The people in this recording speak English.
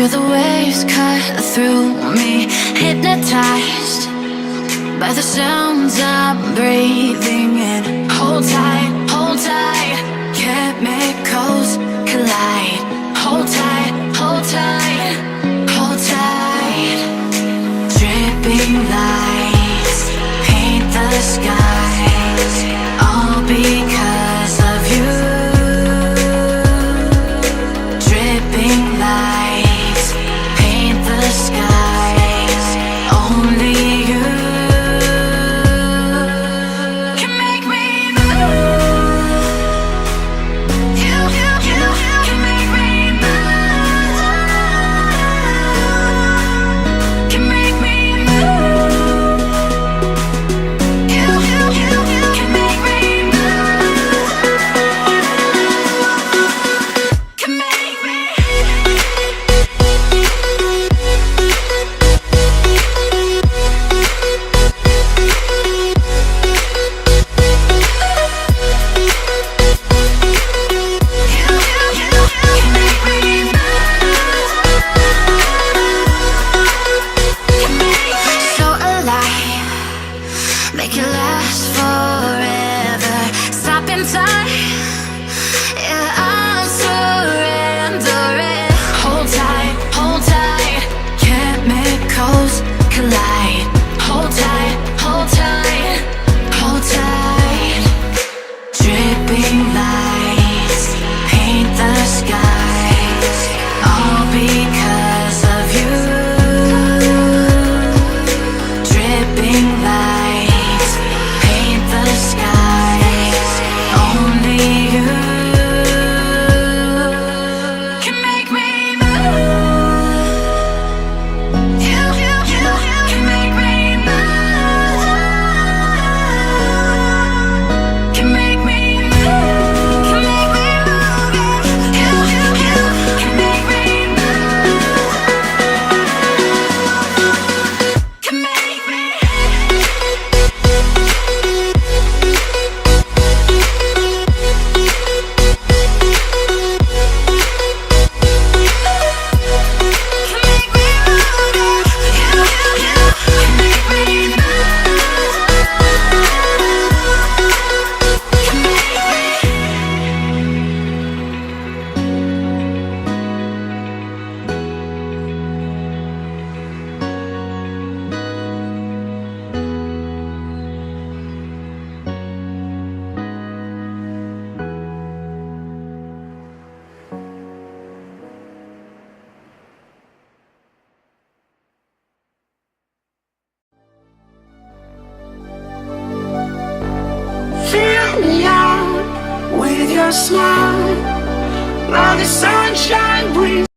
Feel the waves cut through me, hypnotized by the sounds I'm breathing in. Hold tight, hold tight, chemicals collide. Hold tight, hold tight, hold tight. Dripping lights paint the skies, all because of you. Dripping lights paint the skies, only you can make me move. You can make me move. Can make me move. You can make me move. Can make me. So alive, make it last forever. Stop in time, yeah, I'm surrendering. Hold tight, chemicals collide. Hold tight, hold tight, hold tight. Dripping lights paint the skies, all because of you. Dripping lights paint the skies, only you can make me move. You can make me move. Can make me move. Can make me move. You can make me move. Can make me. Fill me out with your smile. Now the sunshine brings